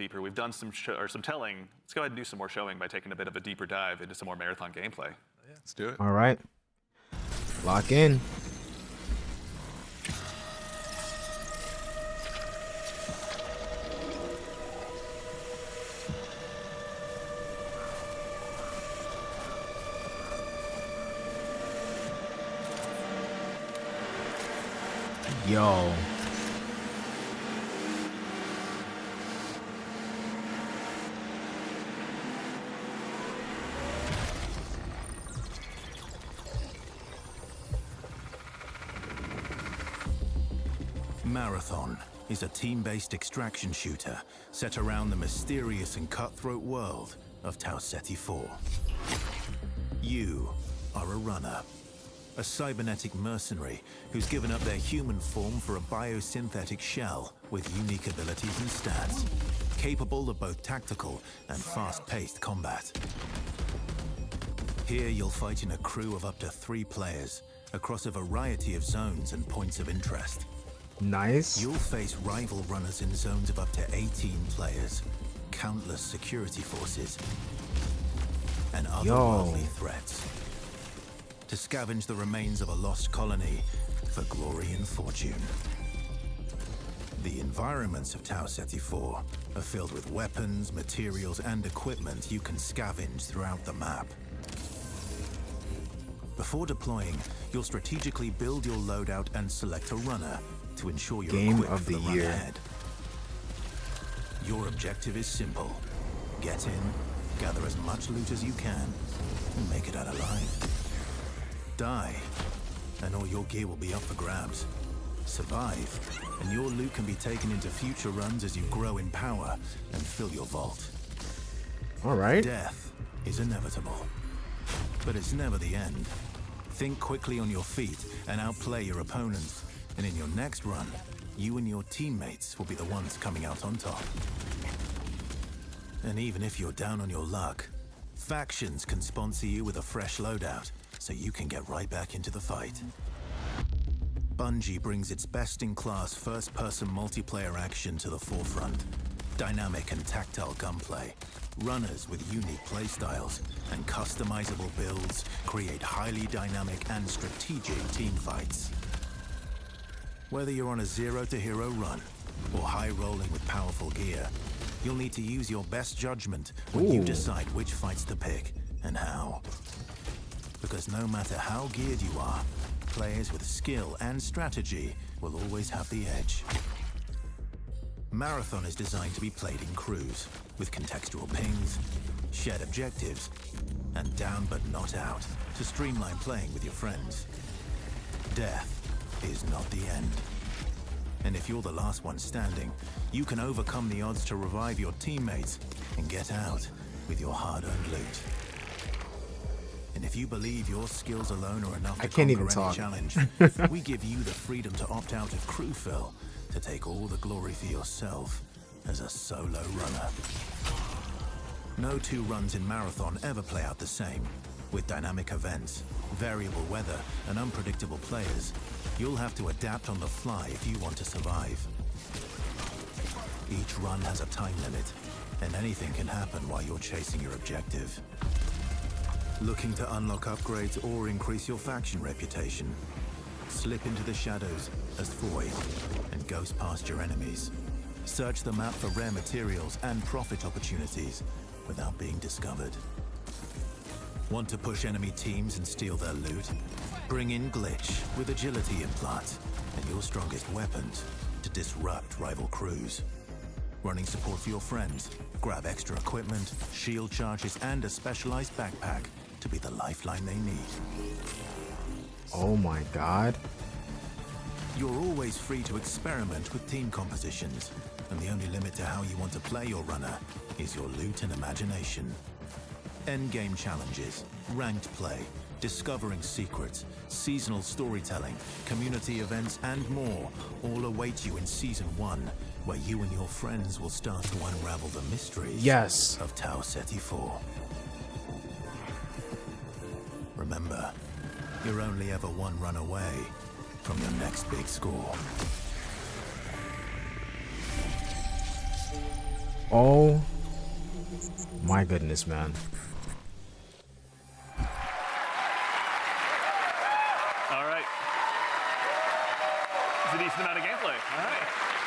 deeper. We've done some some telling. Let's go ahead and do some more showing by taking a bit of a deeper dive into some more Marathon gameplay. Yeah, let's do it. All right. Lock in. Yo. Marathon is a team-based extraction shooter set around the mysterious and cutthroat world of Tau Ceti 4. You are a runner, a cybernetic mercenary who's given up their human form for a biosynthetic shell with unique abilities and stats, capable of both tactical and fast-paced combat. Here you'll fight in a crew of up to 3 players across a variety of zones and points of interest. Nice. You'll face rival runners in zones of up to 18 players, countless security forces, and otherworldly threats. To scavenge the remains of a lost colony for glory and fortune. The environments of Tau Ceti 4 are filled with weapons, materials, and equipment you can scavenge throughout the map. Before deploying, you'll strategically build your loadout and select a runner to ensure you're Game equipped of for the run year. ahead. Your objective is simple. Get in, gather as much loot as you can, and make it out alive. Die, and all your gear will be up for grabs. Survive, and your loot can be taken into future runs as you grow in power and fill your vault. All right. Death is inevitable, but it's never the end. Think quickly on your feet and outplay your opponents, and in your next run, you and your teammates will be the ones coming out on top. And even if you're down on your luck, factions can sponsor you with a fresh loadout, so you can get right back into the fight. Bungie brings its best-in-class first-person multiplayer action to the forefront. Dynamic and tactile gunplay, runners with unique playstyles, and customizable builds create highly dynamic and strategic team fights. Whether you're on a zero-to-hero run or high-rolling with powerful gear, you'll need to use your best judgment when you decide which fights to pick and how. Because no matter how geared you are, players with skill and strategy will always have the edge. Marathon is designed to be played in crews, with contextual pings, shared objectives, and down but not out, to streamline playing with your friends. Death is not the end. And if you're the last one standing, you can overcome the odds to revive your teammates and get out with your hard-earned loot. And if you believe your skills alone are enough to conquer any challenge, we give you the freedom to opt out of crew fill to take all the glory for yourself as a solo runner. No 2 runs in Marathon ever play out the same. With dynamic events, variable weather, and unpredictable players, you'll have to adapt on the fly if you want to survive. Each run has a time limit, and anything can happen while you're chasing your objective. Looking to unlock upgrades or increase your faction reputation? Slip into the shadows as Void and ghost past your enemies. Search the map for rare materials and profit opportunities without being discovered. Want to push enemy teams and steal their loot? Bring in Glitch with agility implants and your strongest weapons to disrupt rival crews. Running support for your friends? Grab extra equipment, shield charges, and a specialized backpack to be the lifeline they need. Oh my god. You're always free to experiment with team compositions, and the only limit to how you want to play your runner is your loot and imagination. Endgame challenges, ranked play, discovering secrets, seasonal storytelling, community events, and more all await you in Season 1, where you and your friends will start to unravel the mysteries of Tau Ceti 4. Remember, you're only ever one run away from your next big score. Oh my goodness, man. All right. It's a decent amount of gameplay. All right.